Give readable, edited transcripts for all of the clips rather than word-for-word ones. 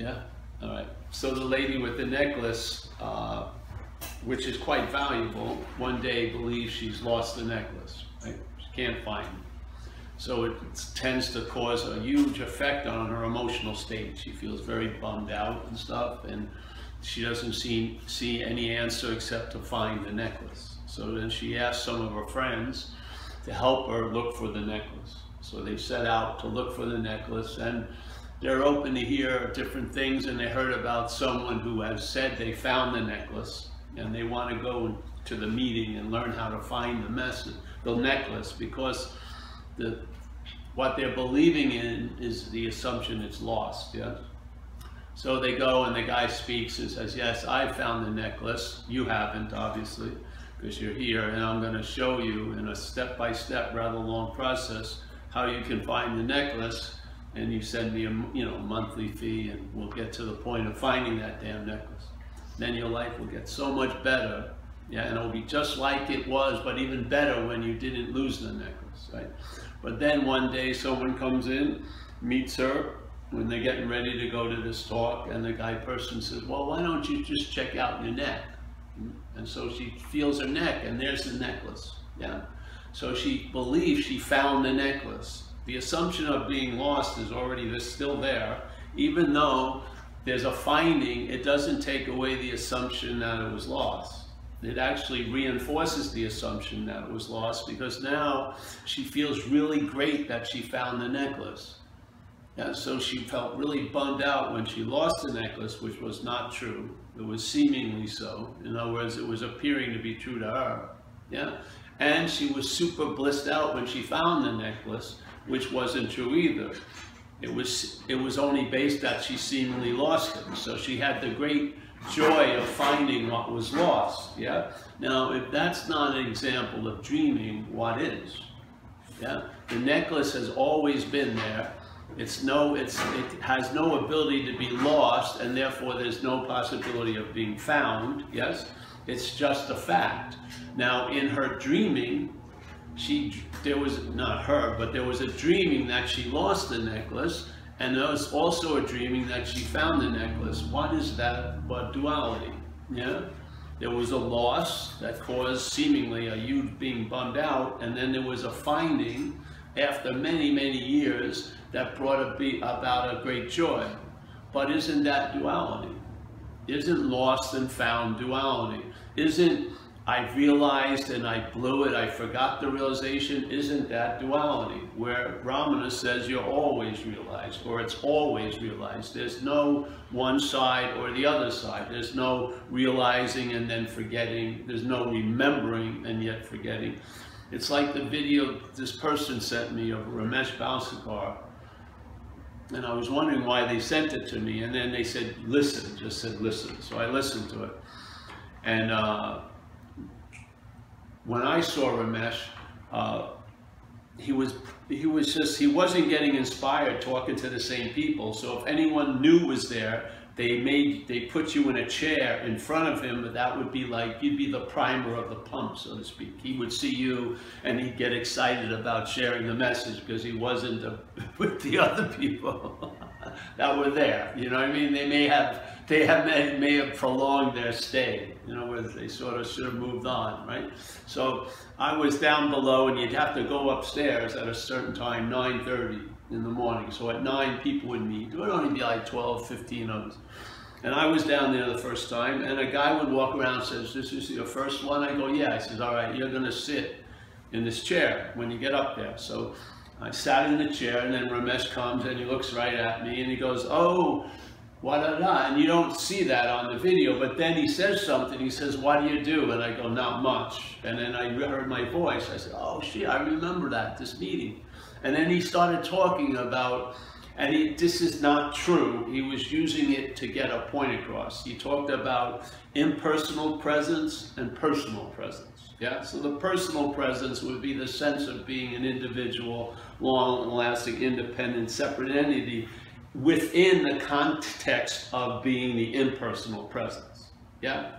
Yeah, all right. So the lady with the necklace, which is quite valuable, one day believes she's lost the necklace, right? She can't find it. So it tends to cause a huge effect on her emotional state. She feels very bummed out and stuff, and she doesn't see any answer except to find the necklace. So then she asks some of her friends to help her look for the necklace. So they set out to look for the necklace, and they're open to hear different things, and they heard about someone who has said they found the necklace, and they want to go to the meeting and learn how to find the necklace, because what they're believing in is the assumption it's lost. Yeah. So they go, and the guy speaks and says, yes, I found the necklace. You haven't, obviously, because you're here, and I'm going to show you in a step-by-step, rather long process how you can find the necklace, and you send me a monthly fee, and we'll get to the point of finding that damn necklace. Then your life will get so much better, yeah, and it'll be just like it was, but even better when you didn't lose the necklace, right? But then one day someone comes in, meets her when they're getting ready to go to this talk, and the person says, well, why don't you just check out your neck? And so she feels her neck, and there's the necklace, yeah? So she believes she found the necklace. The assumption of being lost is already still there. Even though there's a finding, it doesn't take away the assumption that it was lost. It actually reinforces the assumption that it was lost, because now she feels really great that she found the necklace. And so she felt really bummed out when she lost the necklace, which was not true. It was seemingly so. In other words, it was appearing to be true to her. Yeah? And she was super blissed out when she found the necklace, which wasn't true either. It was only based that she seemingly lost it. So she had the great joy of finding what was lost. Yeah. Now, if that's not an example of dreaming, what is? Yeah. The necklace has always been there. It has no ability to be lost, and therefore there's no possibility of being found. Yes. It's just a fact. Now, in her dreaming, there was a dreaming that she lost the necklace, and there was also a dreaming that she found the necklace. What is that but duality? Yeah? There was a loss that caused seemingly a huge being bummed out, and then there was a finding after many, many years that brought about a great joy. But isn't that duality? Isn't lost and found duality? Isn't I realized and I blew it, I forgot the realization? Isn't that duality? Where Ramana says you're always realized, or it's always realized. There's no one side or the other side. There's no realizing and then forgetting. There's no remembering and yet forgetting. It's like the video this person sent me of Ramesh Balsekar. And I was wondering why they sent it to me, and then they said, listen, just said listen. So I listened to it. And when I saw Ramesh, he wasn't getting inspired talking to the same people. So if anyone new was there, they put you in a chair in front of him, but that would be like, you'd be the primer of the pump, so to speak. He would see you and he'd get excited about sharing the message because he wasn't with the other people that were there. You know what I mean? They may have prolonged their stay, you know, where they sort of should have moved on, right? So I was down below, and you'd have to go upstairs at a certain time, 9:30 in the morning. So at 9, people would meet. It would only be like 12, 15 of us. And I was down there the first time, and a guy would walk around and says, "This is your first one?" I go, "Yeah." He says, "All right, you're going to sit in this chair when you get up there." So I sat in the chair, and then Ramesh comes, and he looks right at me, and he goes, "Oh, wa-da-da," and you don't see that on the video, but then he says something. He says, "What do you do?" And I go, "Not much." And then I heard my voice. I said, "Oh shit, I remember this meeting." And then he started talking about, and this is not true, he was using it to get a point across. He talked about impersonal presence and personal presence. Yeah, so the personal presence would be the sense of being an individual, long-lasting, independent, separate entity within the context of being the impersonal presence. Yeah,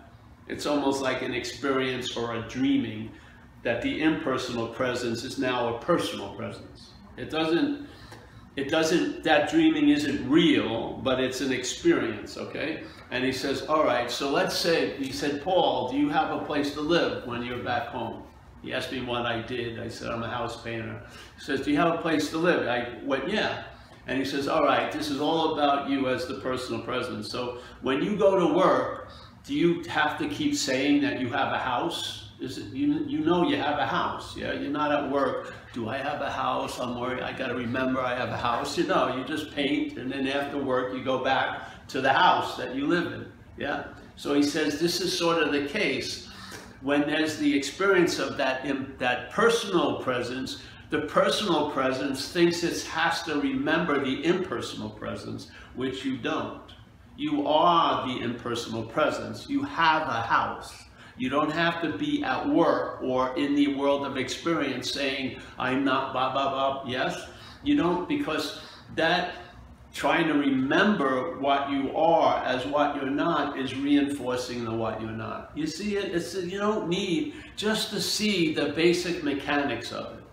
it's almost like an experience or a dreaming that the impersonal presence is now a personal presence. It doesn't, it doesn't, that dreaming isn't real, but it's an experience, okay? And he says, all right, so let's say, he said, Paul, do you have a place to live when you're back home? He asked me what I did. I said, I'm a house painter. He says, do you have a place to live? I went, yeah. And he says, all right, this is all about you as the personal presence. So when you go to work, do you have to keep saying that you have a house? Is it, you know you have a house, yeah? You're not at work, do I have a house? I'm worried, I gotta remember I have a house. You know, you just paint, and then after work you go back to the house that you live in, yeah? So he says this is sort of the case. When there's the experience of that personal presence, the personal presence thinks it has to remember the impersonal presence, which you don't. You are the impersonal presence. You have a house. You don't have to be at work or in the world of experience saying, I'm not blah, blah, blah. Yes? You don't, because that trying to remember what you are as what you're not is reinforcing the what you're not. You see it? You don't need just to see the basic mechanics of it.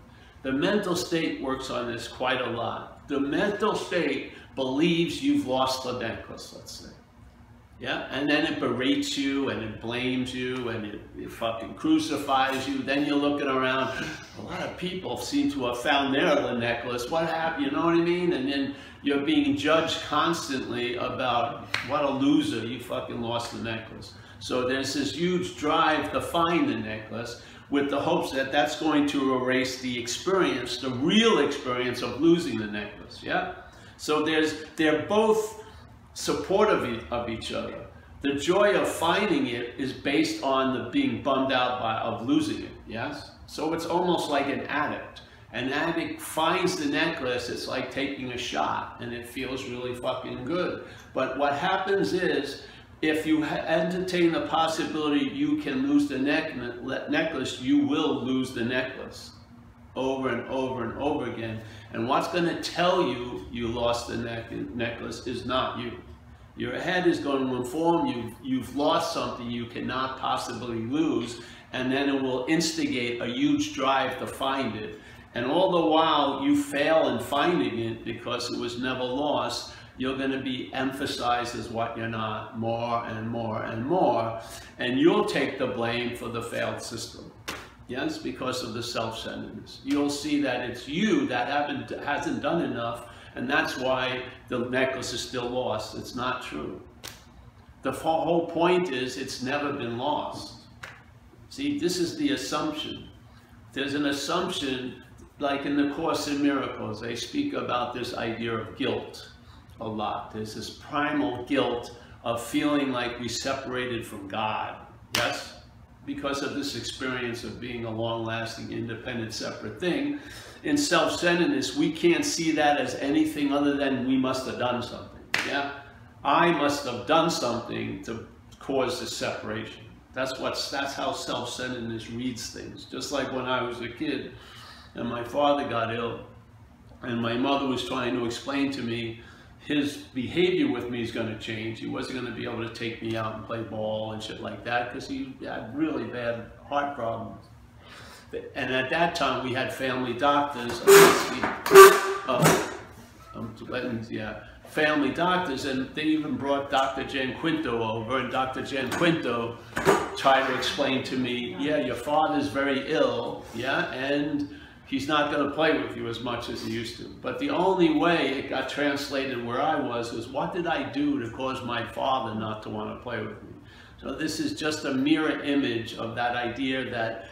The mental state works on this quite a lot. The mental state believes you've lost the necklace, let's say. Yeah, and then it berates you and it blames you and it fucking crucifies you. Then you're looking around, a lot of people seem to have found their necklace. What happened? You know what I mean? And then you're being judged constantly about what a loser, you fucking lost the necklace. So there's this huge drive to find the necklace with the hopes that that's going to erase the experience, the real experience of losing the necklace. Yeah. So they're both supportive of each other. The joy of finding it is based on the being bummed out of losing it, yes? So it's almost like an addict. An addict finds the necklace, it's like taking a shot, and it feels really fucking good. But what happens is, if you entertain the possibility you can lose the necklace, you will lose the necklace over and over and over again. And what's going to tell you you lost the necklace is not you. Your head is going to inform you you've lost something you cannot possibly lose, and then it will instigate a huge drive to find it. And all the while you fail in finding it because it was never lost, you're going to be emphasized as what you're not more and more and more, and you'll take the blame for the failed system. Yes, because of the self-centeredness. You'll see that it's you that hasn't done enough, and that's why the necklace is still lost. It's not true. The whole point is it's never been lost. See, this is the assumption. There's an assumption, like in the Course in Miracles, they speak about this idea of guilt a lot. There's this primal guilt of feeling like we separated from God. Yes? Because of this experience of being a long-lasting, independent, separate thing. In self-centeredness, we can't see that as anything other than we must have done something. Yeah? I must have done something to cause this separation. That's how self-centeredness reads things. Just like when I was a kid and my father got ill and my mother was trying to explain to me his behavior with me is going to change. He wasn't going to be able to take me out and play ball and shit like that because he had really bad heart problems. And at that time we had family doctors. Family doctors, and they even brought Dr. Gianquinto over, and Dr. Gianquinto tried to explain to me, yeah, your father's very ill, yeah, and he's not going to play with you as much as he used to. But the only way it got translated where I was what did I do to cause my father not to want to play with me? So this is just a mirror image of that idea that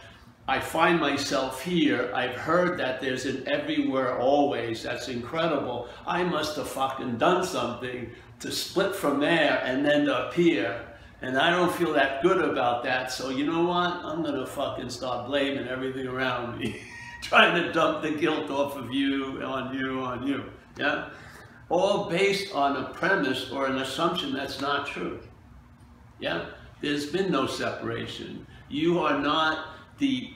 I find myself here. I've heard that there's an everywhere always. That's incredible. I must have fucking done something to split from there and then to appear. And I don't feel that good about that. So you know what? I'm going to fucking start blaming everything around me. Trying to dump the guilt off of you, on you. Yeah? All based on a premise or an assumption that's not true. Yeah? There's been no separation. You are not the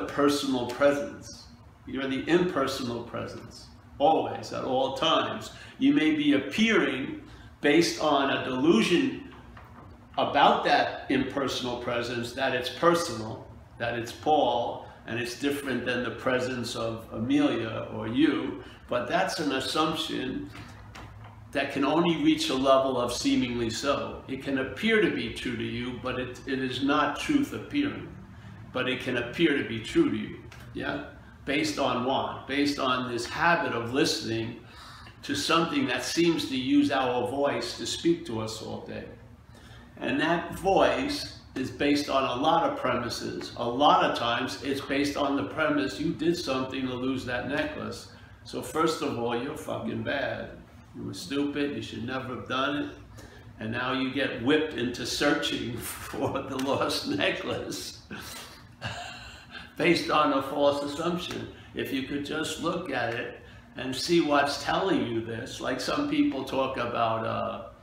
personal presence. You're the impersonal presence, always, at all times. You may be appearing based on a delusion about that impersonal presence, that it's personal, that it's Paul, and it's different than the presence of Amelia or you, but that's an assumption that can only reach a level of seemingly so. It can appear to be true to you, but it is not truth appearing. But it can appear to be true to you, yeah? Based on what? Based on this habit of listening to something that seems to use our voice to speak to us all day. And that voice is based on a lot of premises. A lot of times it's based on the premise you did something to lose that necklace. So first of all, you're fucking bad. You were stupid, you should never have done it. And now you get whipped into searching for the lost necklace based on a false assumption. If you could just look at it and see what's telling you this, like some people talk about,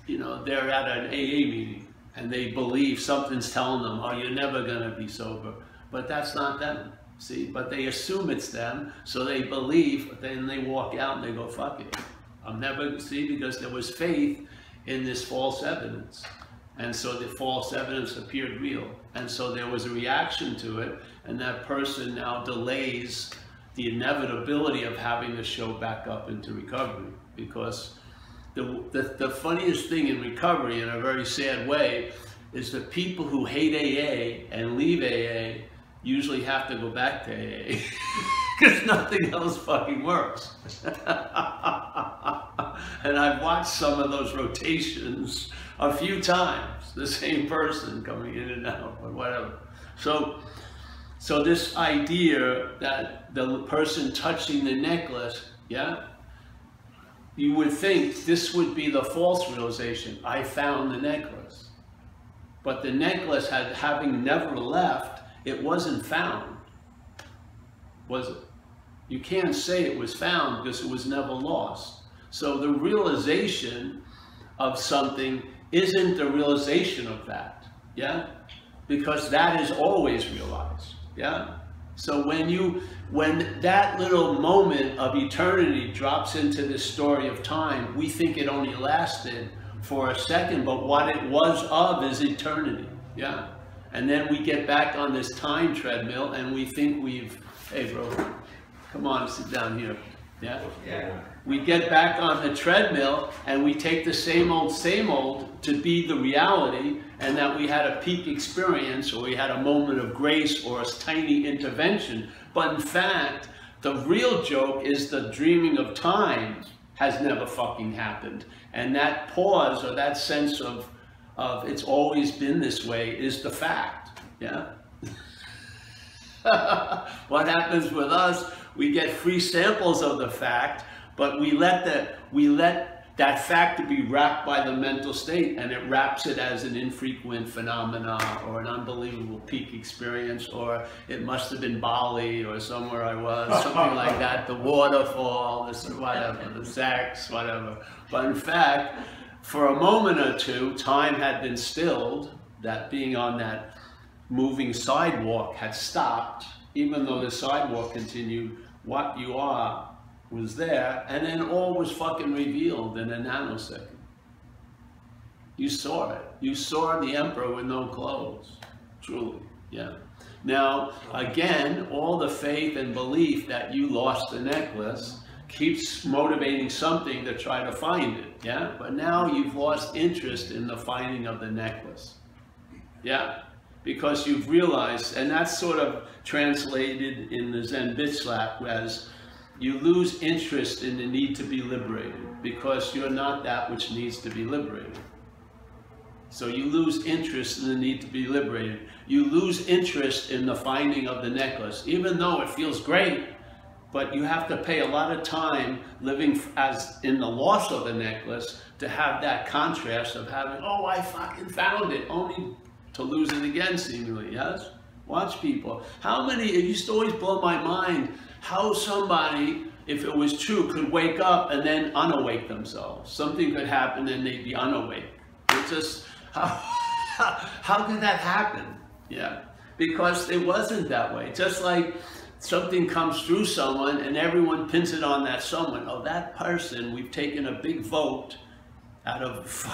you know, they're at an AA meeting and they believe something's telling them, oh, you're never gonna be sober. But that's not them. See, but they assume it's them, so they believe, then they walk out and they go, fuck it. I'm never, see, because there was faith in this false evidence. And so the false evidence appeared real. And so there was a reaction to it, and that person now delays the inevitability of having to show back up into recovery. Because the funniest thing in recovery, in a very sad way, is the people who hate AA and leave AA usually have to go back to AA because nothing else fucking works. And I've watched some of those rotations a few times, the same person coming in and out or whatever. So this idea that the person touching the necklace, yeah, you would think this would be the false realization. I found the necklace. But the necklace, having never left, it wasn't found, was it? You can't say it was found because it was never lost. So the realization of something isn't the realization of that, yeah? Because that is always realized, yeah? So when that little moment of eternity drops into this story of time, we think it only lasted for a second, but what it was of is eternity, yeah? And then we get back on this time treadmill and we think we've, hey bro, come on, sit down here. Yeah? Yeah. We get back on the treadmill and we take the same old to be the reality, and that we had a peak experience or we had a moment of grace or a tiny intervention. But in fact, the real joke is the dreaming of time has never fucking happened. And that pause or that sense of it's always been this way is the fact, yeah? What happens with us, we get free samples of the fact, but we let that fact to be wrapped by the mental state, and it wraps it as an infrequent phenomena or an unbelievable peak experience, or it must have been Bali or somewhere I was, something like that, the waterfall, this, whatever, the sex, whatever. But in fact, for a moment or two, time had been stilled, that being on that moving sidewalk had stopped, even though the sidewalk continued, what you are was there, and then all was fucking revealed in a nanosecond. You saw it. You saw the emperor with no clothes, truly, yeah. Now, again, all the faith and belief that you lost the necklace keeps motivating something to try to find it, yeah? But now you've lost interest in the finding of the necklace, yeah? Because you've realized, and that's sort of translated in the Zen bitch slap as you lose interest in the need to be liberated because you're not that which needs to be liberated. So you lose interest in the need to be liberated. You lose interest in the finding of the necklace, even though it feels great. But you have to pay a lot of time living as in the loss of the necklace to have that contrast of having, oh, I fucking found it, only to lose it again, seemingly, yes? Watch people. How many, it used to always blow my mind, how somebody, if it was true, could wake up and then unawake themselves. Something could happen and they'd be unawake. It's just, how could that happen? Yeah, because it wasn't that way. Just like something comes through someone and everyone pins it on that someone. Oh, that person, we've taken a big vote out of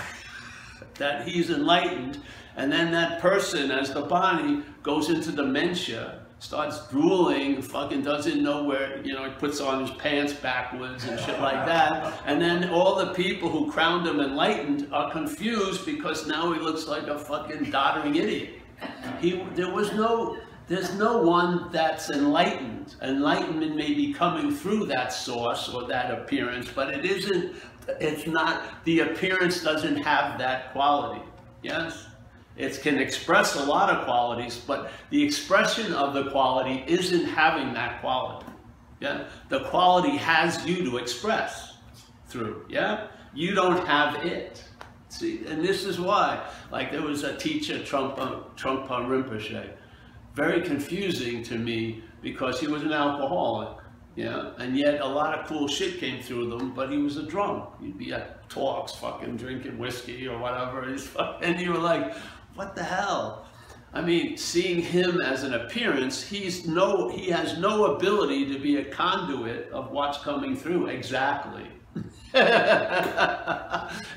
that he's enlightened, And then that person, as the body goes into dementia, starts drooling, fucking doesn't know where, you know, he puts on his pants backwards and shit like that. And then all the people who crowned him enlightened are confused because now he looks like a fucking doddering idiot. There's no one that's enlightened. Enlightenment may be coming through that source or that appearance, but it's not, the appearance doesn't have that quality, yes? It can express a lot of qualities, but the expression of the quality isn't having that quality, yeah? The quality has you to express through, yeah? You don't have it. See, and this is why, like there was a teacher, Trungpa Rinpoche, very confusing to me because he was an alcoholic, yeah, and yet a lot of cool shit came through them, but he was a drunk. He'd be at talks, fucking drinking whiskey or whatever, and you were like, what the hell? I mean, seeing him as an appearance, he has no ability to be a conduit of what's coming through. Exactly.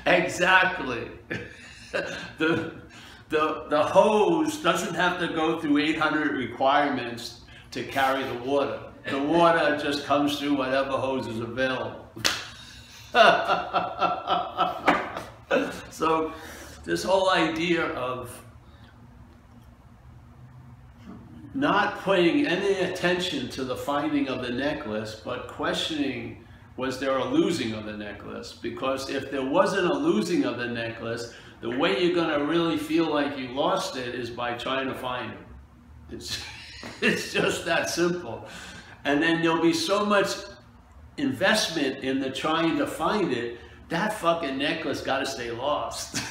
Exactly. The hose doesn't have to go through 800 requirements to carry the water. The water just comes through whatever hose is available. So this whole idea of not paying any attention to the finding of the necklace, but questioning, was there a losing of the necklace? Because if there wasn't a losing of the necklace, the way you're going to really feel like you lost it is by trying to find it. It's just that simple. And then there'll be so much investment in the trying to find it, that fucking necklace got to stay lost.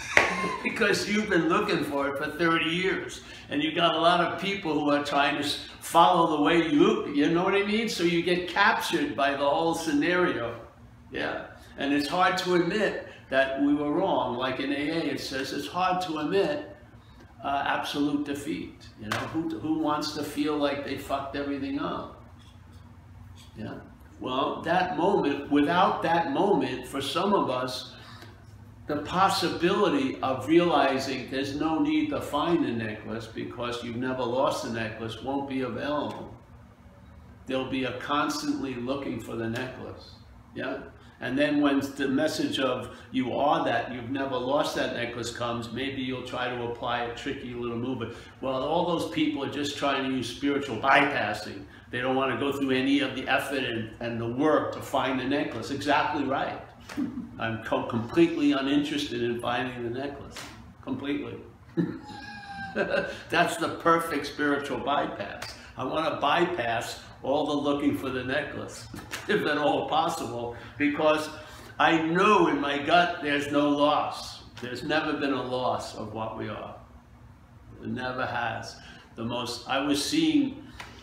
Because you've been looking for it for 30 years. And you got a lot of people who are trying to follow the way you know what I mean? So you get captured by the whole scenario. Yeah. And it's hard to admit that we were wrong. Like in AA, it says it's hard to admit absolute defeat. You know, who wants to feel like they fucked everything up? Yeah. Well, that moment, without that moment, for some of us, the possibility of realizing there's no need to find the necklace because you've never lost the necklace won't be available. There'll be a constantly looking for the necklace. Yeah. And then when the message of you are that, you've never lost that necklace comes, maybe you'll try to apply a tricky little movement. Well, all those people are just trying to use spiritual bypassing. They don't want to go through any of the effort and the work to find the necklace. Exactly right. I'm completely uninterested in finding the necklace. Completely. That's the perfect spiritual bypass. I want to bypass all the looking for the necklace, if at all possible, because I know in my gut there's no loss. There's never been a loss of what we are. It never has. I was seeing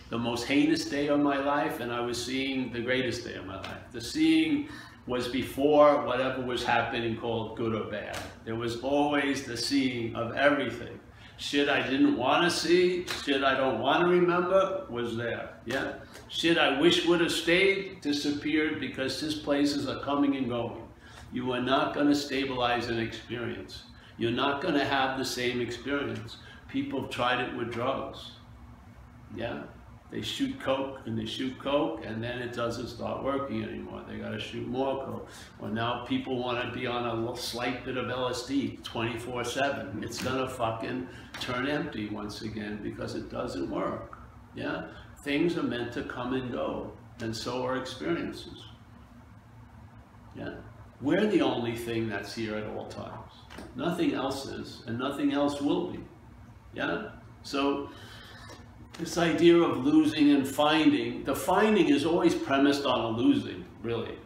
the most heinous day of my life, and I was seeing the greatest day of my life. The seeing was before whatever was happening called good or bad. There was always the seeing of everything. Shit I didn't want to see, shit I don't want to remember, was there, yeah? Shit I wish would have stayed, disappeared, because these places are coming and going. You are not going to stabilize an experience. You're not going to have the same experience. People have tried it with drugs, yeah? They shoot coke and they shoot coke, and then it doesn't start working anymore. They got to shoot more coke. Well, now people want to be on a slight bit of LSD 24/7. It's gonna fucking turn empty once again because it doesn't work. Yeah, things are meant to come and go, and so are experiences. Yeah, we're the only thing that's here at all times. Nothing else is, and nothing else will be. Yeah, so. This idea of losing and finding, the finding is always premised on a losing, really.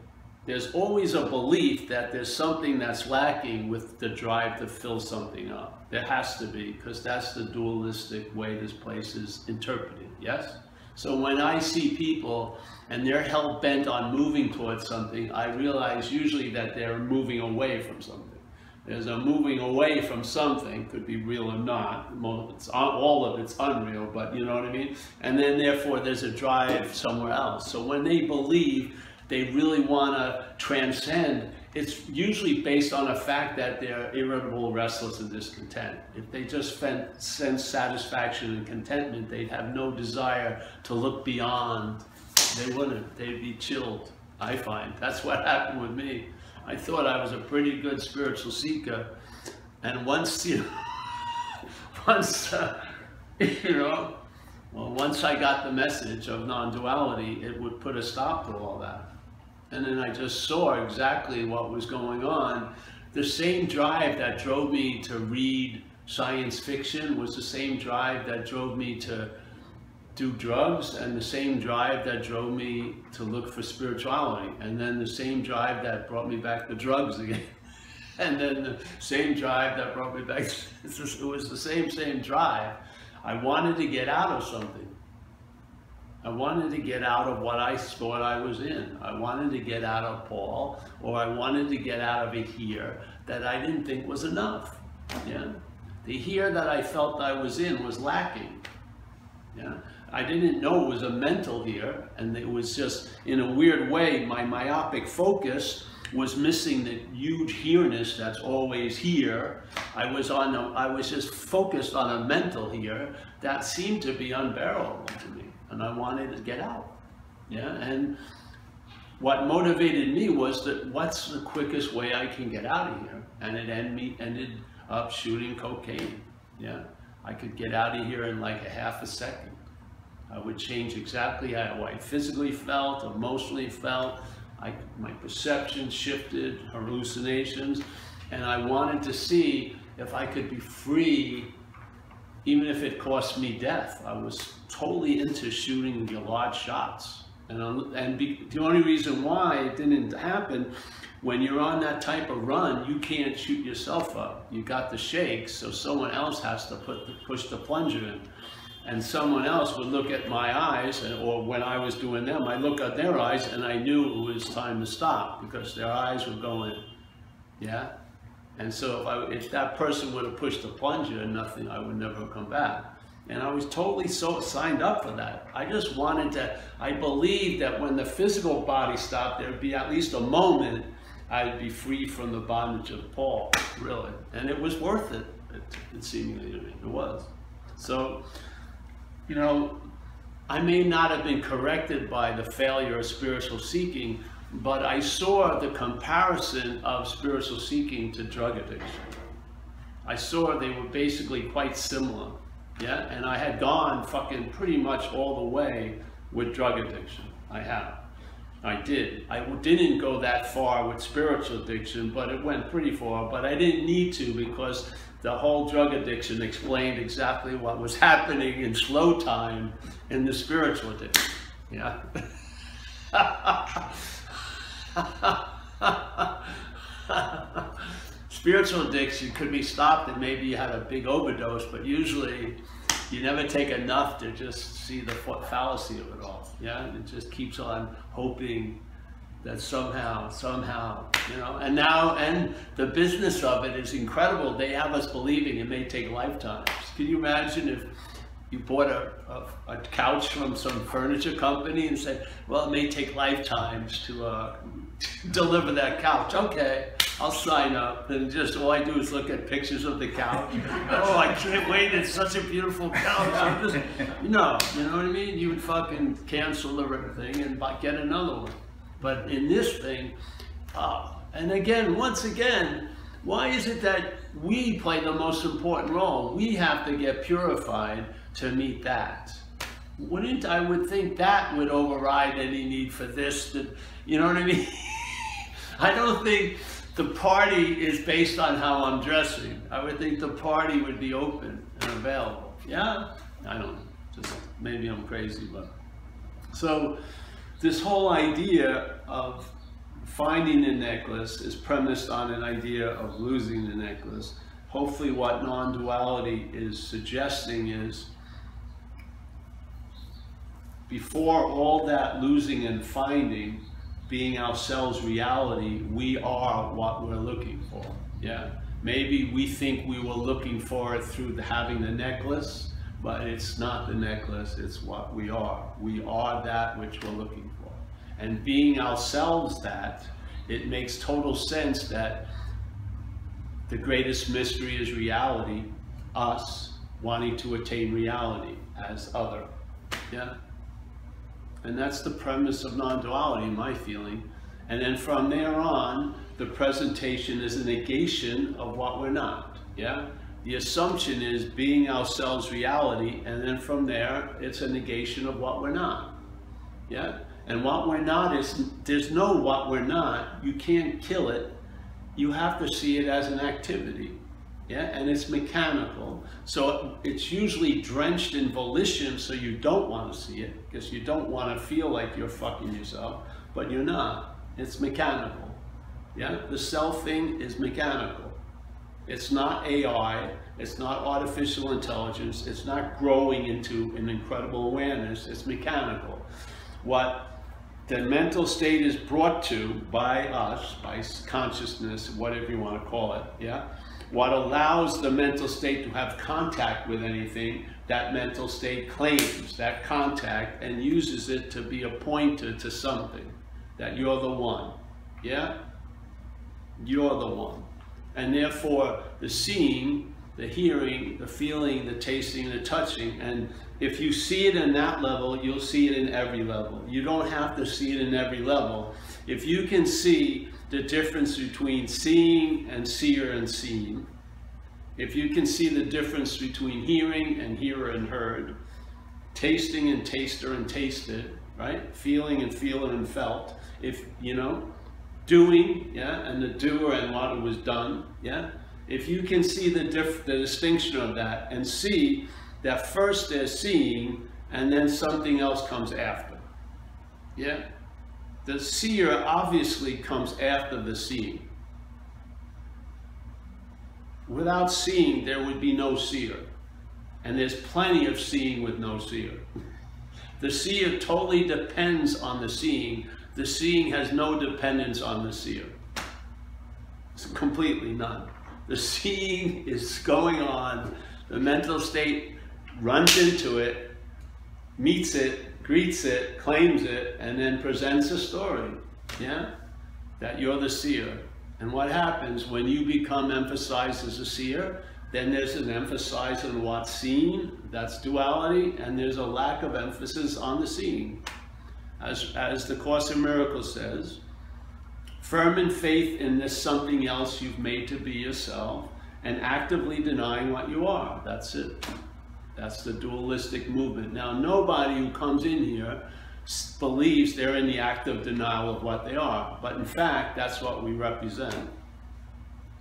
There's always a belief that there's something that's lacking with the drive to fill something up. There has to be, because that's the dualistic way this place is interpreted, yes? So when I see people and they're hell-bent on moving towards something, I realize usually that they're moving away from something. There's a moving away from something, could be real or not. All of it's unreal, but you know what I mean? And then therefore there's a drive somewhere else. So when they believe they really want to transcend, it's usually based on a fact that they're irritable, restless, and discontent. If they just sense satisfaction and contentment, they'd have no desire to look beyond. They wouldn't. They'd be chilled, I find. That's what happened with me. I thought I was a pretty good spiritual seeker. And once, you know, once I got the message of non-duality, it would put a stop to all that. And then I just saw exactly what was going on. The same drive that drove me to read science fiction was the same drive that drove me to do drugs, and the same drive that drove me to look for spirituality, and then the same drive that brought me back to drugs again. And then the same drive that brought me back. It was the same drive. I wanted to get out of something. I wanted to get out of what I thought I was in. I wanted to get out of Paul, or I wanted to get out of a here that I didn't think was enough. Yeah, the here that I felt I was in was lacking. Yeah, I didn't know it was a mental here, and it was just, in a weird way, my myopic focus was missing the huge here-ness that's always here. I was just focused on a mental here that seemed to be unbearable to me, and I wanted to get out. Yeah, and what motivated me was that what's the quickest way I can get out of here? And it ended up shooting cocaine. Yeah, I could get out of here in like a half a second. I would change exactly how I physically felt, emotionally felt. My perception shifted, hallucinations, and I wanted to see if I could be free, even if it cost me death. I was totally into shooting the large shots, and the only reason why it didn't happen, when you're on that type of run, you can't shoot yourself up. You got the shakes, so someone else has to push the plunger in. And someone else would look at my eyes, or when I was doing them, I look at their eyes and I knew it was time to stop because their eyes were going, yeah? And so if that person would have pushed the plunger and nothing, I would never come back. And I was totally so signed up for that. I just wanted to, I believed that when the physical body stopped, there'd be at least a moment I'd be free from the bondage of Paul, really. And it was worth it, it seemingly to me, it was. So, you know, I may not have been corrected by the failure of spiritual seeking, but I saw the comparison of spiritual seeking to drug addiction. I saw they were basically quite similar, yeah? And I had gone fucking pretty much all the way with drug addiction. I did. I didn't go that far with spiritual addiction, but it went pretty far, but I didn't need to because the whole drug addiction explained exactly what was happening in slow time in the spiritual addiction. Yeah. Spiritual addiction could be stopped and maybe you had a big overdose, but usually you never take enough to just see the fallacy of it all. Yeah, it just keeps on hoping that somehow, you know, and the business of it is incredible. They have us believing it may take lifetimes. Can you imagine if you bought a couch from some furniture company and said, well, it may take lifetimes to deliver that couch. Okay, I'll sign up. And just all I do is look at pictures of the couch. Oh, I can't wait, it's such a beautiful couch. You know what I mean? You would fucking cancel everything and get another one. But in this thing, and again, once again, why is it that we play the most important role? We have to get purified to meet that. I would think that would override any need for this, you know what I mean? I don't think the party is based on how I'm dressing. I would think the party would be open and available. Yeah? I don't know, just maybe I'm crazy, but. So this whole idea of finding the necklace is premised on an idea of losing the necklace. Hopefully what non-duality is suggesting is before all that losing and finding, being ourselves reality, we are what we're looking for. Yeah, maybe we think we were looking for it through having the necklace, but it's not the necklace, it's what we are. We are that which we're looking for. And being ourselves that it makes total sense that the greatest mystery is reality, us wanting to attain reality as other. Yeah? And that's the premise of non-duality, in my feeling. And then from there on, the presentation is a negation of what we're not. Yeah? The assumption is being ourselves reality, and then from there, it's a negation of what we're not. Yeah? And what we're not is, there's no what we're not. You can't kill it. You have to see it as an activity. Yeah? And it's mechanical. So it's usually drenched in volition, so you don't want to see it, because you don't want to feel like you're fucking yourself, but you're not. It's mechanical. Yeah? The self thing is mechanical. It's not AI, it's not artificial intelligence, it's not growing into an incredible awareness, it's mechanical. What the mental state is brought to by us, by consciousness, whatever you want to call it, yeah? What allows the mental state to have contact with anything, that mental state claims that contact and uses it to be a pointer to something, that you're the one, yeah? You're the one. And therefore, the seeing, the hearing, the feeling, the tasting, the touching, and if you see it in that level, you'll see it in every level. You don't have to see it in every level. If you can see the difference between seeing and seer and seen, if you can see the difference between hearing and hearer and heard, tasting and taster and tasted, right? Feeling and feeler and felt, if, you know, doing, yeah, and the doer and what was done, yeah? If you can see the distinction of that and see that first they're seeing and then something else comes after, yeah? The seer obviously comes after the seeing. Without seeing, there would be no seer. And there's plenty of seeing with no seer. The seer totally depends on the seeing. The seeing has no dependence on the seer. It's completely none. The seeing is going on. The mental state runs into it, meets it, greets it, claims it, and then presents a story, yeah? That you're the seer. And what happens when you become emphasized as a seer, then there's an emphasis on what's seen, that's duality, and there's a lack of emphasis on the seeing. As the Course in Miracles says, firm in faith in this something else you've made to be yourself, and actively denying what you are. That's it. That's the dualistic movement. Now, nobody who comes in here believes they're in the active denial of what they are. But in fact, that's what we represent.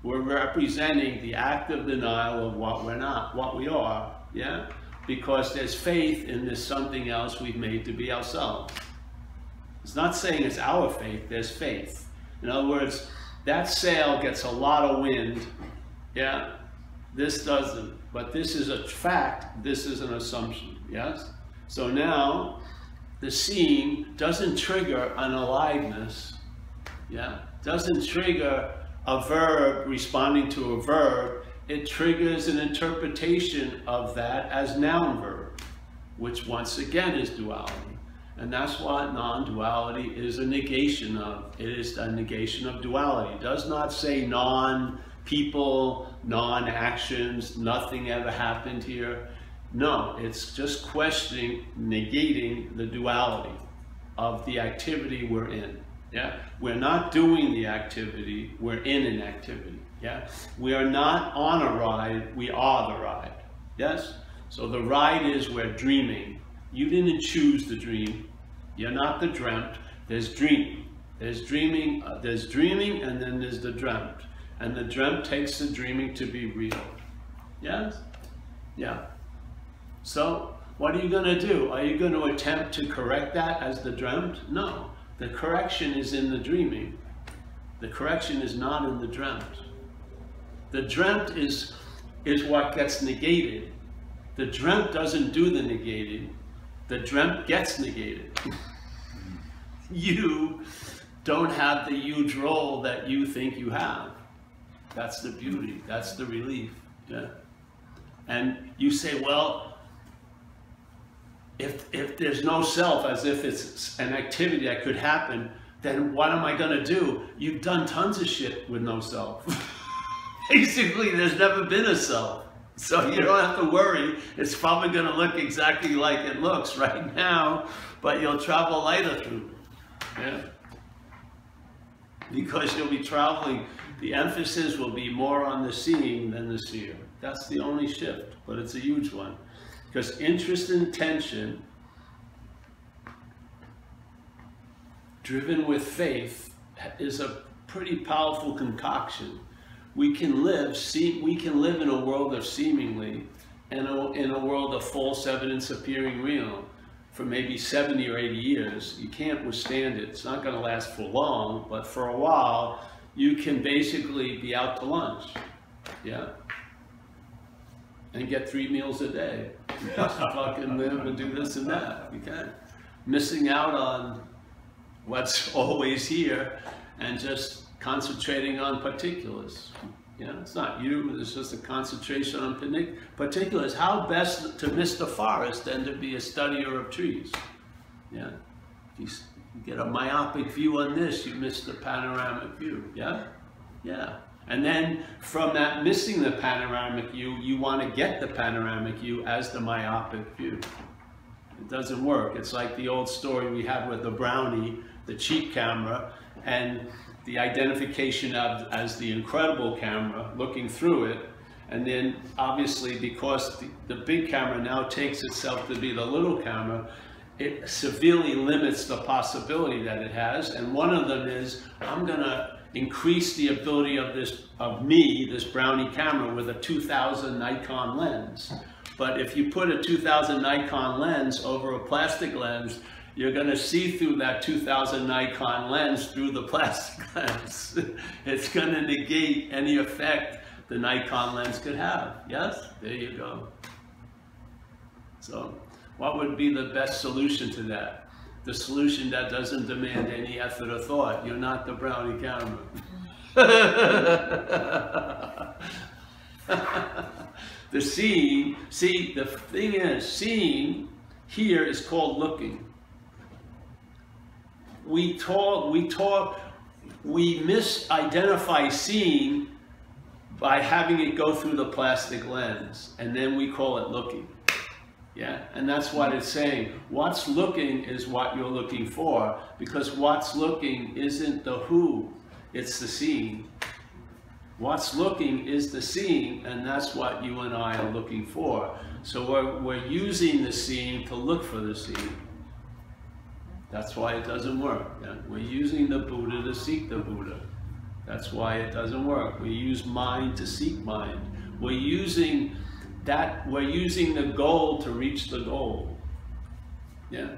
We're representing the active denial of what we're not, what we are, yeah? Because there's faith in this something else we've made to be ourselves. It's not saying it's our faith, there's faith. In other words, that sail gets a lot of wind, yeah? This doesn't, but this is a fact, this is an assumption, yes? So now, the seeing doesn't trigger an aliveness, yeah? Doesn't trigger a verb responding to a verb. It triggers an interpretation of that as noun verb, which once again is duality. And that's what non-duality is a negation of. It is a negation of duality. It does not say non-people, non-actions, nothing ever happened here. No, it's just questioning, negating the duality of the activity we're in. Yeah, we're not doing the activity, we're in an activity. Yeah, we are not on a ride, we are the ride. Yes, so the ride is we're dreaming. You didn't choose the dream. You're not the dreamt. There's dreaming. There's dreaming, and then there's the dreamt. And the dreamt takes the dreaming to be real. Yes? Yeah. So, what are you going to do? Are you going to attempt to correct that as the dreamt? No. The correction is in the dreaming. The correction is not in the dreamt. The dreamt is what gets negated. The dreamt doesn't do the negating. The dreamt gets negated. You don't have the huge role that you think you have. That's the beauty. That's the relief. Yeah. And you say, well, if there's no self, as if it's an activity that could happen, then what am I gonna do? You've done tons of shit with no self. Basically, there's never been a self. So you don't have to worry. It's probably gonna look exactly like it looks right now, but you'll travel lighter through it. Yeah? Because you'll be traveling, the emphasis will be more on the seeing than the seer. That's the only shift, but it's a huge one. Because interest and attention, driven with faith, is a pretty powerful concoction. We can live in a world of seemingly, and in a world of false evidence appearing real for maybe 70 or 80 years. You can't withstand it. It's not going to last for long, but for a while, you can basically be out to lunch, yeah, and get 3 meals a day. You just fucking live and do this and that. You can. Missing out on what's always here and just concentrating on particulars. Yeah, it's not you, it's just a concentration on particulars. How best to miss the forest than to be a studier of trees? Yeah, if you get a myopic view on this, you miss the panoramic view. Yeah, yeah. And then from that missing the panoramic view, you want to get the panoramic view as the myopic view. It doesn't work. It's like the old story we had with the brownie, the cheap camera, and the identification of as the incredible camera, looking through it, and then obviously because the big camera now takes itself to be the little camera, it severely limits the possibility that it has. And one of them is, I'm gonna increase the ability of this brownie camera with a 2000 Nikon lens. But if you put a 2000 Nikon lens over a plastic lens, you're going to see through that 2000 Nikon lens through the plastic lens. It's going to negate any effect the Nikon lens could have. Yes? There you go. So, what would be the best solution to that? The solution that doesn't demand any effort or thought. You're not the brownie camera. The seeing, see, the thing is, seeing here is called looking. We misidentify seeing by having it go through the plastic lens, and then we call it looking. Yeah, and that's what it's saying. What's looking is what you're looking for, because what's looking isn't the who, it's the seeing. What's looking is the seeing, and that's what you and I are looking for. So we're using the seeing to look for the seeing. That's why it doesn't work. Yeah? We're using the Buddha to seek the Buddha. That's why it doesn't work. We use mind to seek mind. We're using the goal to reach the goal. Yeah?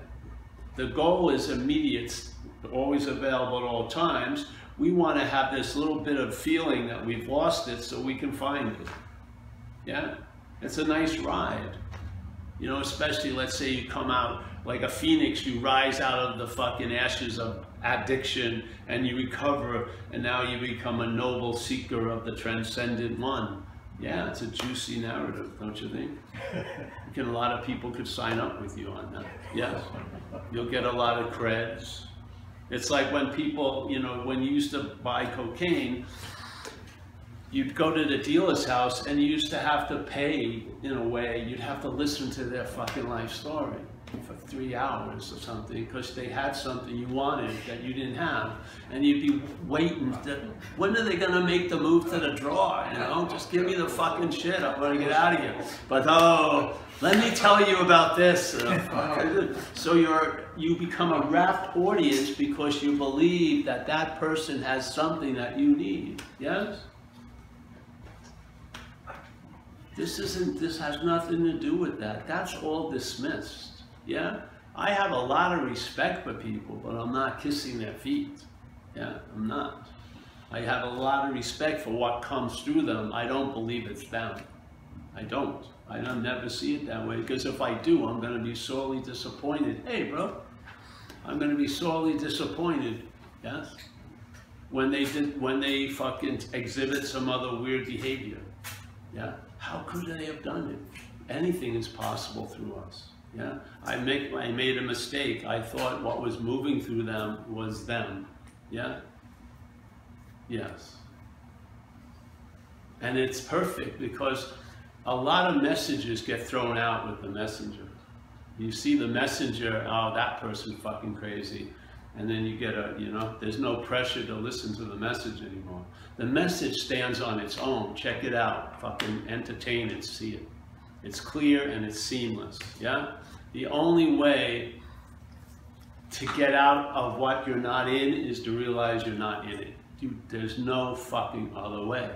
The goal is immediate, always available at all times. We want to have this little bit of feeling that we've lost it so we can find it. Yeah? It's a nice ride. You know, especially let's say you come out like a phoenix, you rise out of the fucking ashes of addiction and you recover, and now you become a noble seeker of the transcendent one. Yeah, it's a juicy narrative, don't you think? A lot of people could sign up with you on that. Yes, you'll get a lot of creds. It's like when people, you know, when you used to buy cocaine, you'd go to the dealer's house and you used to have to pay, in a way, you'd have to listen to their fucking life story for 3 hours or something, because they had something you wanted that you didn't have, and you'd be waiting when are they gonna make the move to the drawer, you know? Just give me the fucking shit, I wanna get out of here. But oh, let me tell you about this. So you become a rapt audience because you believe that that person has something that you need. Yes? This has nothing to do with that. That's all dismissed. Yeah? I have a lot of respect for people, but I'm not kissing their feet. Yeah, I'm not. I have a lot of respect for what comes through them. I don't believe it's them. I don't. I don't never see it that way, because if I do, I'm going to be sorely disappointed. Hey, bro, I'm going to be sorely disappointed. Yes? When they fucking exhibit some other weird behavior. Yeah? How could they have done it? Anything is possible through us. Yeah, I made a mistake. I thought what was moving through them was them. Yeah. Yes. And it's perfect because a lot of messages get thrown out with the messenger. You see the messenger, oh, that person's fucking crazy. And then you get there's no pressure to listen to the message anymore. The message stands on its own. Check it out. Fucking entertain it, see it. It's clear and it's seamless, yeah? The only way to get out of what you're not in is to realize you're not in it. There's no fucking other way.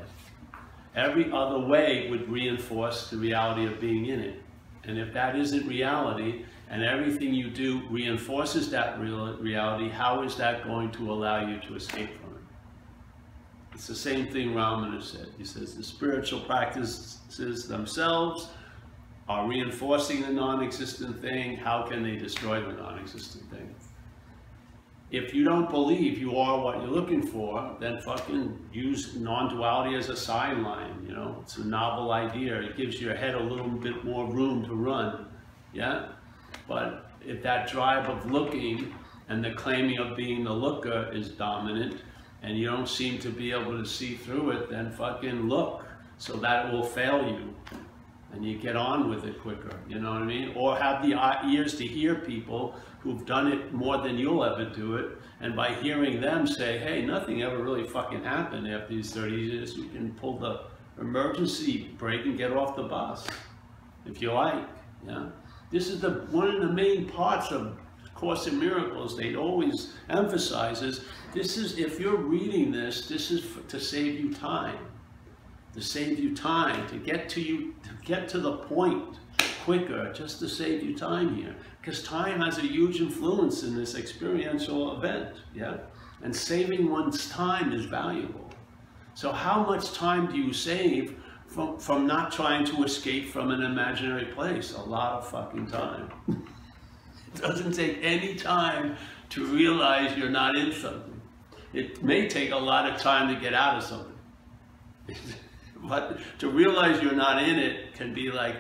Every other way would reinforce the reality of being in it. And if that isn't reality, and everything you do reinforces that reality, how is that going to allow you to escape from it? It's the same thing Ramana said. He says the spiritual practices themselves are reinforcing the non-existent thing. How can they destroy the non-existent thing? If you don't believe you are what you're looking for, then fucking use non-duality as a sign line, you know? It's a novel idea. It gives your head a little bit more room to run, yeah? But if that drive of looking and the claiming of being the looker is dominant and you don't seem to be able to see through it, then fucking look so that it will fail you. And you get on with it quicker, you know what I mean? Or have the ears to hear people who've done it more than you'll ever do it, and by hearing them say, hey, nothing ever really fucking happened after these 30 years, you can pull the emergency brake and get off the bus, if you like, yeah? This is one of the main parts of Course in Miracles. They always emphasizes, this is, if you're reading this, this is to save you time. To save you time, to get to the point quicker, just to save you time here. Because time has a huge influence in this experiential event, yeah? And saving one's time is valuable. So how much time do you save from not trying to escape from an imaginary place? A lot of fucking time. It doesn't take any time to realize you're not in something. It may take a lot of time to get out of something. But to realize you're not in it can be like,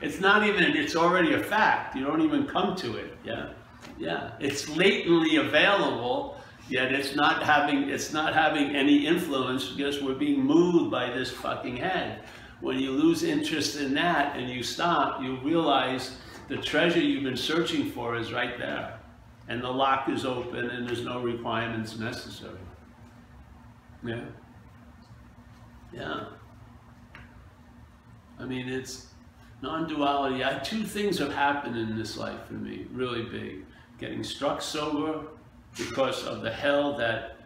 it's not even, it's already a fact. You don't even come to it, yeah? Yeah, it's latently available, yet it's not having any influence because we're being moved by this fucking head. When you lose interest in that and you stop, you realize the treasure you've been searching for is right there. And the lock is open and there's no requirements necessary. Yeah? Yeah. I mean, it's non-duality. Two things have happened in this life for me, really big. Getting struck sober because of the hell that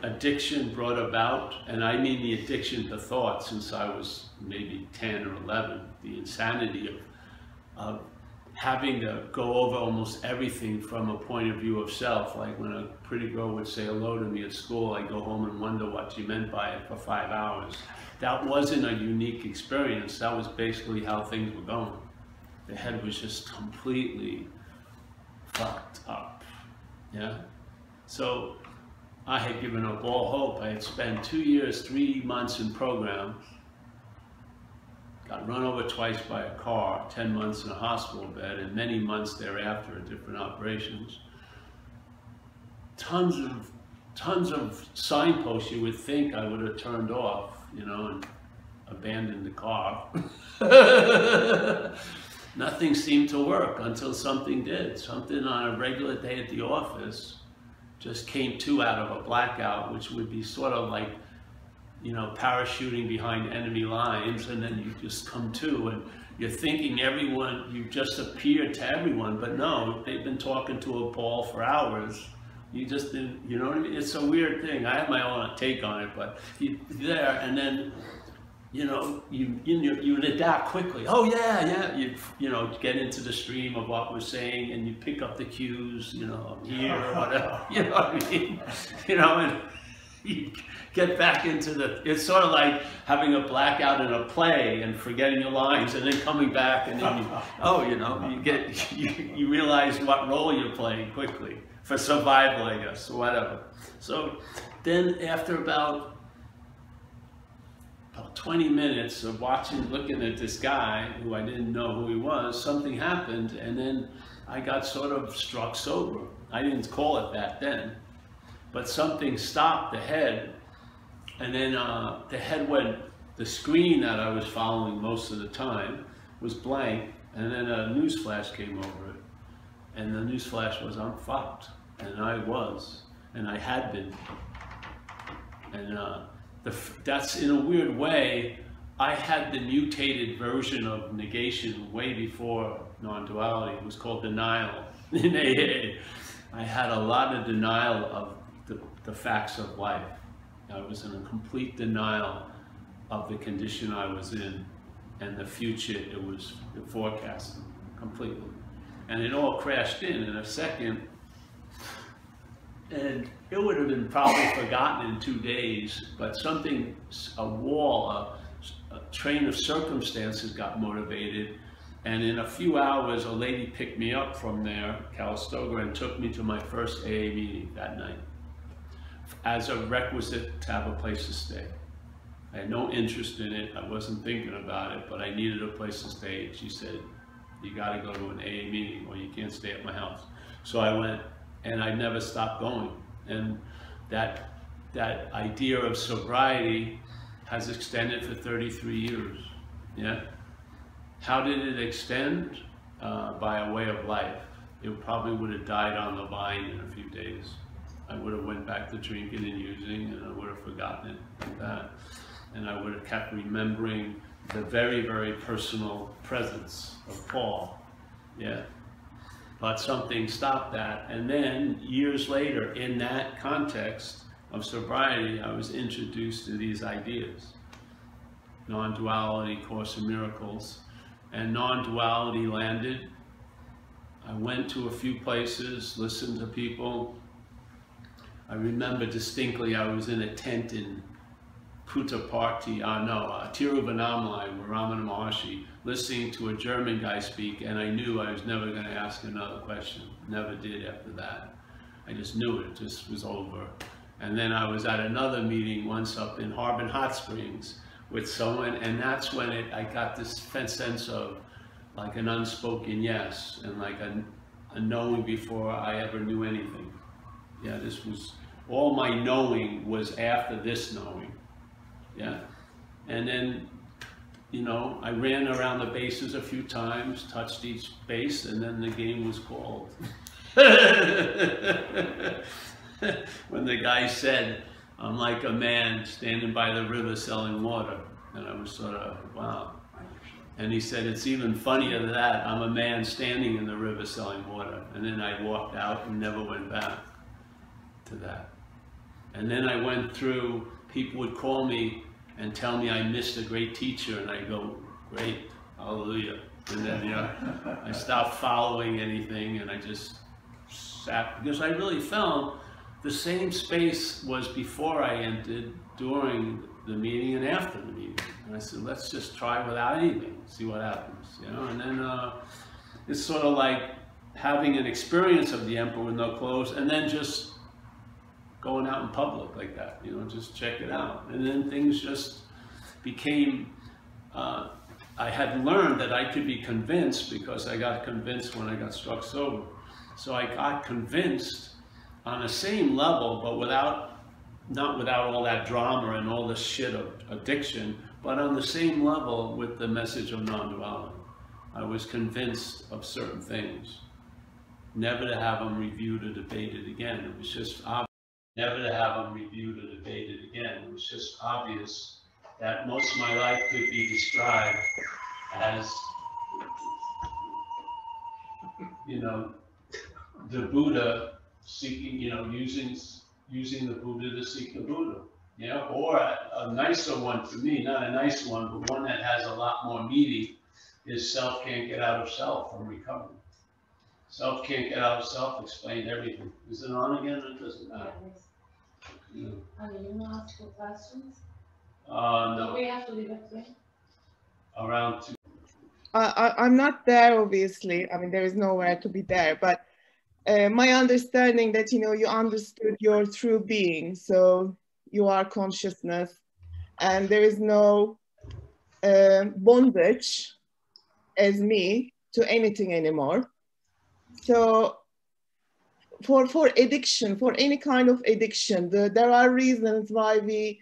addiction brought about, and I mean the addiction to thought since I was maybe 10 or 11, the insanity of having to go over almost everything from a point of view of self. Like when a pretty girl would say hello to me at school, I'd go home and wonder what she meant by it for 5 hours. That wasn't a unique experience. That was basically how things were going. The head was just completely fucked up, yeah? So I had given up all hope. I had spent 2 years, 3 months in program, got run over twice by a car, 10 months in a hospital bed, and many months thereafter at different operations. Tons of signposts you would think I would have turned off, you know, and abandoned the car. Nothing seemed to work until something did. Something on a regular day at the office just came to out of a blackout, which would be sort of like, you know, parachuting behind enemy lines, and then you just come to, and you're thinking everyone, you just appeared to everyone, but no, they've been talking to a ball for hours. You just didn't, you know what I mean? It's a weird thing. I have my own take on it, but you're there, and then, you know, you adapt quickly. Oh yeah, you know, get into the stream of what we're saying, and you pick up the cues, you know, here or whatever, you know what I mean? You know, and you get back into it's sort of like having a blackout in a play and forgetting your lines and then coming back, and then you realize what role you're playing quickly for survival, I guess, or whatever. So then after about about 20 minutes of watching, looking at this guy who I didn't know who he was, something happened, and then I got sort of struck sober. I didn't call it that then, but something stopped the head, and then the head went, the screen that I was following most of the time was blank, and then a news flash came over it. And the news flash was, I'm fucked. And I was, and I had been. And that's, in a weird way, I had the mutated version of negation way before non-duality. It was called denial in AA. I had a lot of denial of the facts of life. I was in a complete denial of the condition I was in and the future it was forecasting completely. And it all crashed in a second, and it would have been probably forgotten in 2 days, but something, a wall, a train of circumstances got motivated, and in a few hours a lady picked me up from there, Calistoga, and took me to my first AA meeting that night as a requisite to have a place to stay. I had no interest in it, I wasn't thinking about it, but I needed a place to stay. She said, you got to go to an AA meeting or you can't stay at my house. So I went, and I never stopped going. And that idea of sobriety has extended for 33 years. Yeah. How did it extend? By a way of life. It probably would have died on the vine in a few days. I would have went back to drinking and using, and I would have forgotten it like that. And I would have kept remembering the very, very personal presence of Paul. Yeah. But something stopped that. And then years later, in that context of sobriety, I was introduced to these ideas. Non-duality, Course in Miracles. And non-duality landed. I went to a few places, listened to people. I remember distinctly I was in a tent in Puttaparthi, Tiruvannamalai, with Ramana Maharshi, listening to a German guy speak, and I knew I was never going to ask another question. Never did after that. I just knew it just was over. And then I was at another meeting once up in Harbin Hot Springs with someone, and that's when I got this sense of like an unspoken yes, and like a knowing before I ever knew anything. Yeah, this was, all my knowing was after this knowing. Yeah, and then, you know, I ran around the bases a few times, touched each base, and then the game was called. When the guy said, I'm like a man standing by the river selling water, and I was sort of, wow. And he said, it's even funnier than that, I'm a man standing in the river selling water. And then I walked out and never went back to that. And then I went through, people would call me and tell me I missed a great teacher, and I go, great, hallelujah. And then, you know, I stopped following anything, and I just sat, because I really felt the same space was before I entered, during the meeting, and after the meeting. And I said, let's just try without anything, see what happens, you know. And then it's sort of like having an experience of the Emperor with no clothes, and then just going out in public like that, you know, just check it out. And then things just became, I had learned that I could be convinced, because I got convinced when I got struck sober. So I got convinced on the same level, but not without all that drama and all the shit of addiction, but on the same level with the message of non-duality. I was convinced of certain things. Never to have them reviewed or debated again. It was just obvious. Never to have them reviewed or debated again. It was just obvious that most of my life could be described as, you know, the Buddha seeking, you know, using the Buddha to seek the Buddha, you know, or a nicer one for me, not a nice one, but one that has a lot more meaning, is self can't get out of self from recovery. Self can't get out of self, explain everything. Is it on again? It doesn't matter. Yeah. Are you going to ask for questions? No. We have to leave it there. Around 2. I'm not there, obviously. I mean, there is nowhere to be there, but my understanding that, you know, you understood your true being, so you are consciousness, and there is no bondage as me to anything anymore. So for addiction, for any kind of addiction, there are reasons why we,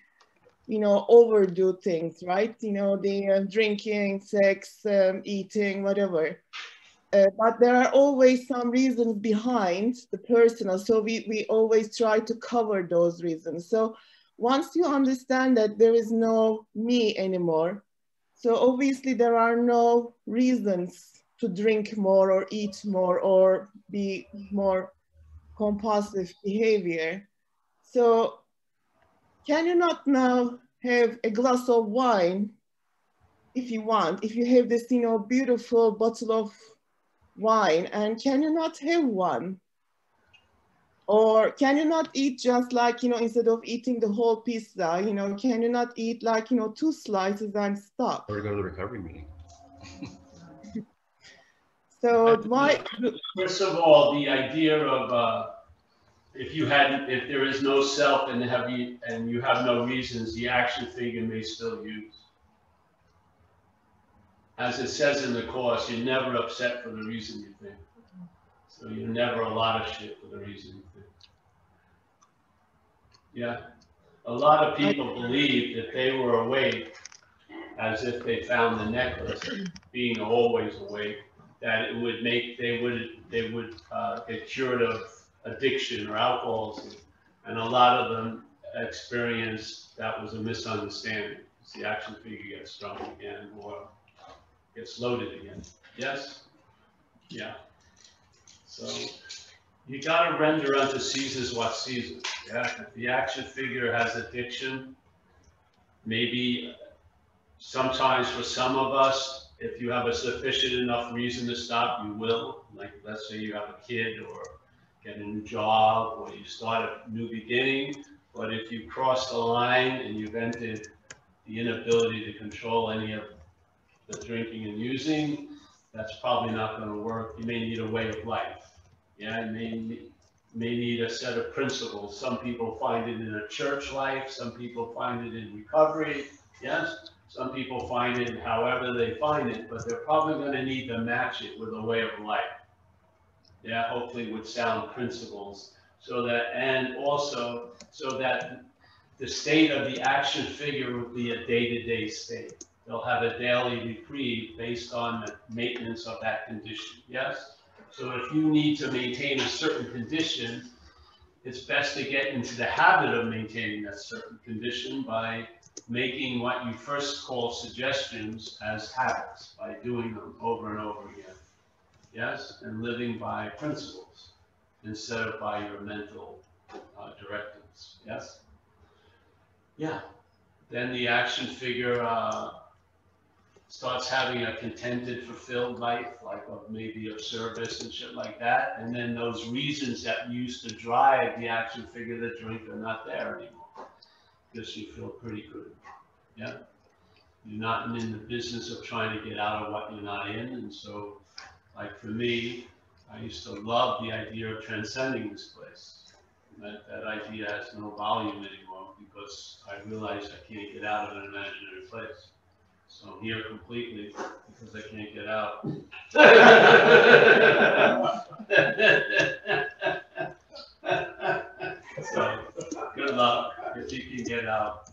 you know, overdo things, right? You know, the drinking, sex, eating, whatever. But there are always some reasons behind the personal. So we always try to cover those reasons. So once you understand that there is no me anymore, so obviously there are no reasons to drink more or eat more or be more compulsive behavior. So can you not now have a glass of wine if you want, if you have this, you know, beautiful bottle of wine, and can you not have one? Or can you not eat just like, you know, instead of eating the whole pizza, you know, can you not eat like, you know, 2 slices and stop? Or go to the recovery meeting. So why? First of all, the idea of if there is no self and you have no reasons, the action figure may still use. As it says in the course, you're never upset for the reason you think. So you're never a lot of shit for the reason you think. Yeah. A lot of people believe that they were awake as if they found the necklace, being always awake, that it would make, they would get cured of addiction or alcoholism. And a lot of them experienced that was a misunderstanding. The action figure gets drunk again or gets loaded again. Yes? Yeah. So you got to render unto Caesar's what Caesar. Yeah. If the action figure has addiction, maybe sometimes for some of us, if you have a sufficient enough reason to stop, you will. Like, let's say you have a kid or get a new job or you start a new beginning. But if you cross the line and you've entered the inability to control any of the drinking and using, that's probably not going to work. You may need a way of life. Yeah, you may need a set of principles. Some people find it in a church life. Some people find it in recovery. Yes. Some people find it however they find it, but they're probably going to need to match it with a way of life. Yeah, hopefully with sound principles. So that, and also so that the state of the action figure would be a day-to-day state. They'll have a daily reprieve based on the maintenance of that condition. Yes? So if you need to maintain a certain condition, it's best to get into the habit of maintaining that certain condition by making what you first call suggestions as habits, by doing them over and over again. Yes? And living by principles instead of by your mental directives. Yes? Yeah. Then the action figure starts having a contented, fulfilled life, like maybe of service and shit like that. And then those reasons that used to drive the action figure to drink are not there anymore. Because you feel pretty good. Yeah? You're not in the business of trying to get out of what you're not in. And so, like for me, I used to love the idea of transcending this place. That idea has no volume anymore because I realize I can't get out of an imaginary place. So I'm here completely because I can't get out. So good luck if you can get out.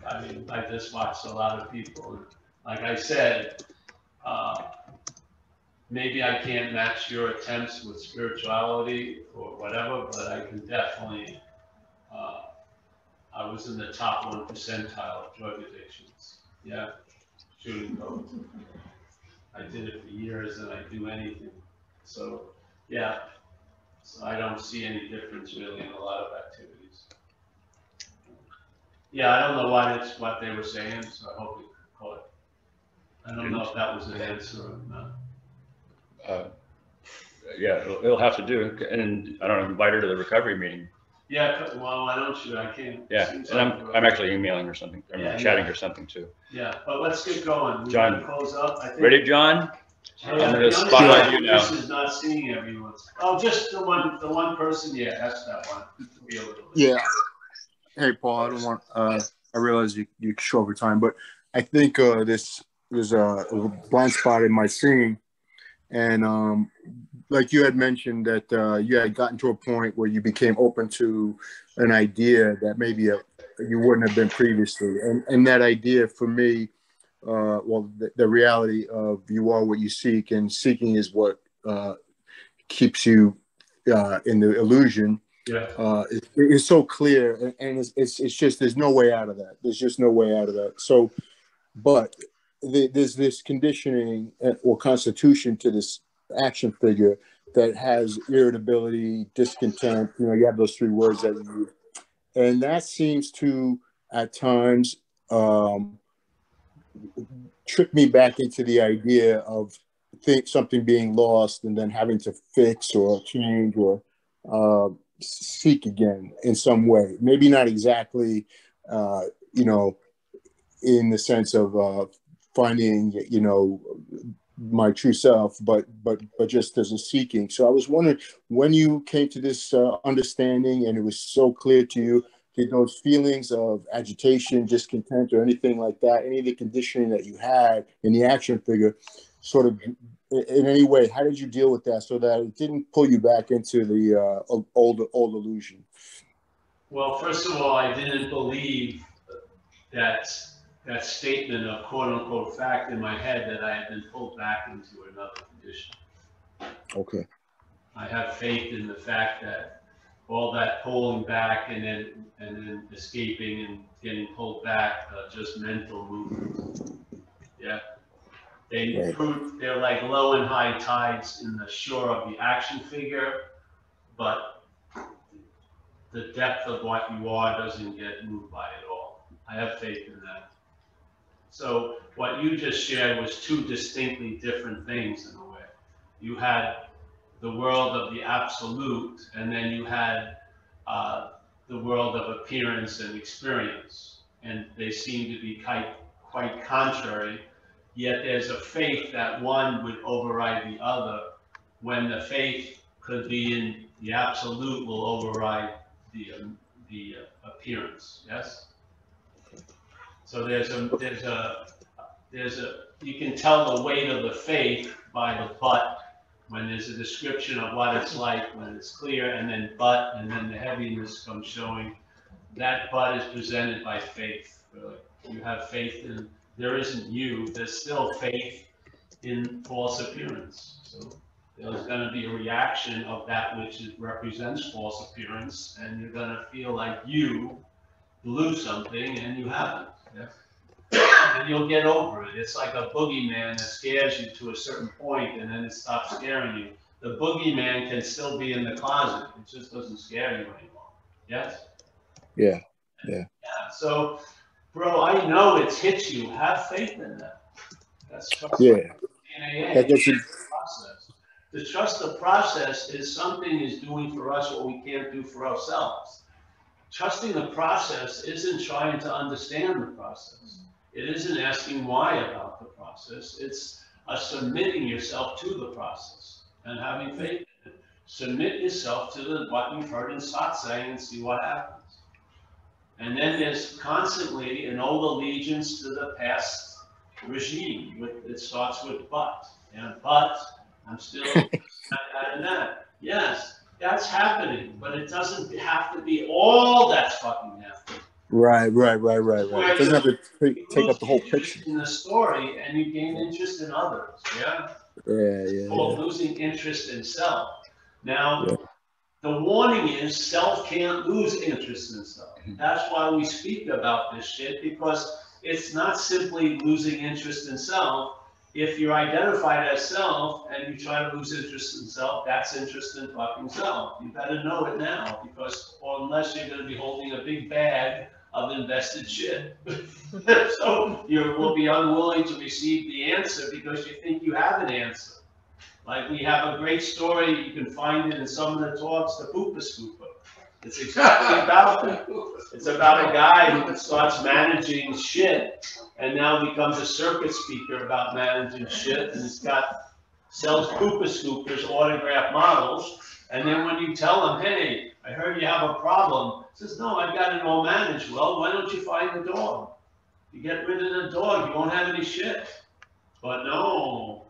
I mean, I just watched a lot of people. Like I said, maybe I can't match your attempts with spirituality or whatever, but I can definitely, I was in the top 1 percentile of drug addictions. Yeah, shooting coke. I did it for years and I do anything. So, yeah, so I don't see any difference really in a lot of activities. Yeah, I don't know what they were saying, so I hope you caught it. I don't know if that was an answer or not. Yeah, it'll have to do, and I don't know, invite her to the recovery meeting. Yeah, well, why don't you? I can't. Yeah, and I'm actually emailing her something. I'm chatting her something too. Yeah, but let's get going. We're John, gonna close up. I think. Ready, John? Hey, I'm gonna spotlight you now. This is not seeing everyone. Oh, just the one person. Yeah, that's that one. Yeah. Hey, Paul. I don't want. I realize you're short for time, but I think there's a blind spot in my seeing, and like you had mentioned that you had gotten to a point where you became open to an idea that maybe you wouldn't have been previously, and that idea for me, well, the reality of you are what you seek, and seeking is what keeps you in the illusion. Yeah. It's so clear, and it's just there's no way out of that. There's just no way out of that. So, but there's this conditioning or constitution to this action figure that has irritability, discontent. You know, you have those three words that you use, and that seems to at times trick me back into the idea of something being lost and then having to fix or change or seek again in some way. Maybe not exactly, you know, in the sense of finding, you know, my true self, but just as a seeking. So I was wondering, when you came to this understanding and it was so clear to you, did those feelings of agitation, discontent, or anything like that, any of the conditioning that you had in the action figure, sort of in any way, how did you deal with that so that it didn't pull you back into the old illusion? Well, first of all, I didn't believe that statement of quote unquote fact in my head that I had been pulled back into another condition. Okay. I have faith in the fact that all that pulling back and then escaping and getting pulled back, just mental movements. Yeah. They're like low and high tides in the shore of the action figure, but the depth of what you are doesn't get moved by it all. I have faith in that. So what you just shared was two distinctly different things in a way. You had the world of the absolute, and then you had the world of appearance and experience. And they seem to be quite contrary, yet there's a faith that one would override the other, when the faith could be in the absolute will override the appearance, yes? So you can tell the weight of the faith by the but, when there's a description of what it's like when it's clear, and then but, and then the heaviness comes showing. That but is presented by faith, really. You have faith in, there isn't you, there's still faith in false appearance. So there's going to be a reaction of that which represents false appearance, and you're going to feel like you blew something and you haven't. Yeah? And you'll get over it. It's like a boogeyman that scares you to a certain point and then it stops scaring you. The boogeyman can still be in the closet. It just doesn't scare you anymore. Yes? Yeah. So, bro, I know it's hit you. Have faith in that. That's trust. Yeah. That process. To trust the process is something is doing for us what we can't do for ourselves. Trusting the process isn't trying to understand the process. It isn't asking why about the process. It's submitting yourself to the process and having faith in it. Submit yourself to what you've heard in satsang and see what happens. And then there's constantly an old allegiance to the past regime. It starts with but. And but, I'm still that and that. Yes, that's happening, but it doesn't have to be all that's fucking happening. Right. It doesn't have to take up the whole picture. In the story, and you gain interest in others. Yeah. Yeah. Called losing interest in self. Now, the warning is self can't lose interest in self. That's why we speak about this shit, because it's not simply losing interest in self. If you're identified as self and you try to lose interest in self, that's interest in fucking self. You better know it now, because or unless you're going to be holding a big bag of invested shit. So you will be unwilling to receive the answer because you think you have an answer. Like we have a great story, you can find it in some of the talks, the Poopa Scooper. It's exactly about that. It's about a guy who starts managing shit and now becomes a circuit speaker about managing shit, and sells Poopa Scoopers, autograph models, And then when you tell them, hey, I heard you have a problem, he says, no, I've got it all managed. Well, why don't you find the dog? You get rid of the dog, you won't have any shit. But no,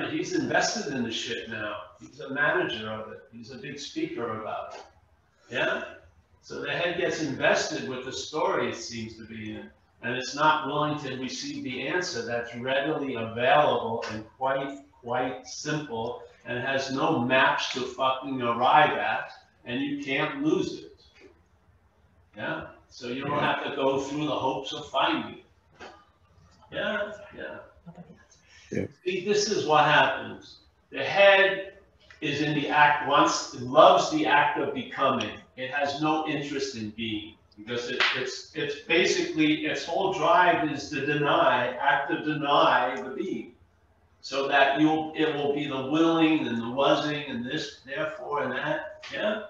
he's invested in the shit now. He's a manager of it. He's a big speaker about it. Yeah? So the head gets invested with the story it seems to be in. And it's not willing to receive the answer that's readily available and quite simple and has no maps to fucking arrive at, and you can't lose it. Yeah? So you don't have to go through the hopes of finding it. Yeah? See, this is what happens. The head is in the act loves the act of becoming. It has no interest in being. Because it's basically, its whole drive is to deny the being. So that it will be the willing and the wasing and this, therefore, and that, yeah?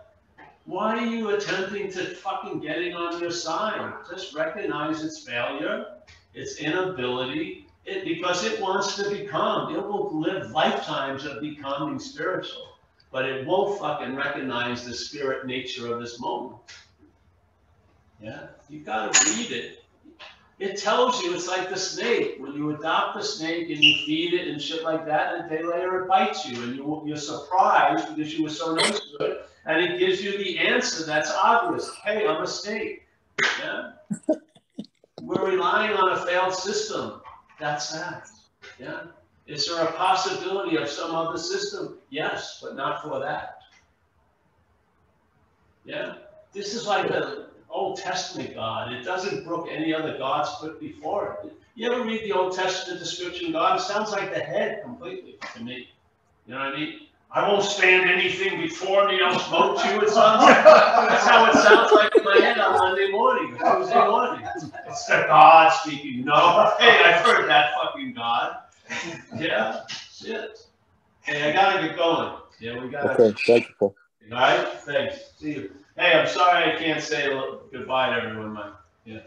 Why are you attempting to fucking getting on your side? Just recognize its failure, its inability, because it wants to become. It will live lifetimes of becoming spiritual, but it won't fucking recognize the spirit nature of this moment. Yeah, you gotta read it. It tells you, it's like the snake. When you adopt the snake and you feed it and shit like that, and a day later it bites you, and you're surprised because you were so nice to it, and it gives you the answer that's obvious. Hey, I'm a snake. Yeah? We're relying on a failed system. That's that. Yeah? Is there a possibility of some other system? Yes, but not for that. Yeah? This is like the Old Testament God. It doesn't brook any other gods put before it. You ever read the Old Testament description of God? It sounds like the head completely to me. You know what I mean? I won't stand anything before me, I'll smoke you. It sounds like, that's how it sounds like in my head on Monday morning, Tuesday morning. It's the God speaking. No, hey, I've heard that fucking God. Yeah, shit. Hey, I gotta get going. Yeah, we gotta. Okay, thank you, Paul. All right, thanks. See you. Hey, I'm sorry I can't say goodbye to everyone, man. Yeah.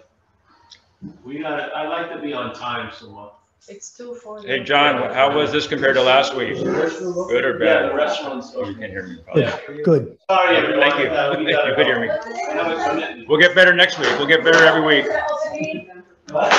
I like to be on time somewhat. It's 2:40. Hey, John, how was this compared to last week? Good or Yeah, bad? the restaurant's. Oh, you can't hear me. Probably. Yeah. Good. Sorry, everyone. Thank you. You could hear me. I have a commitment. We'll get better next week. We'll get better every week. What?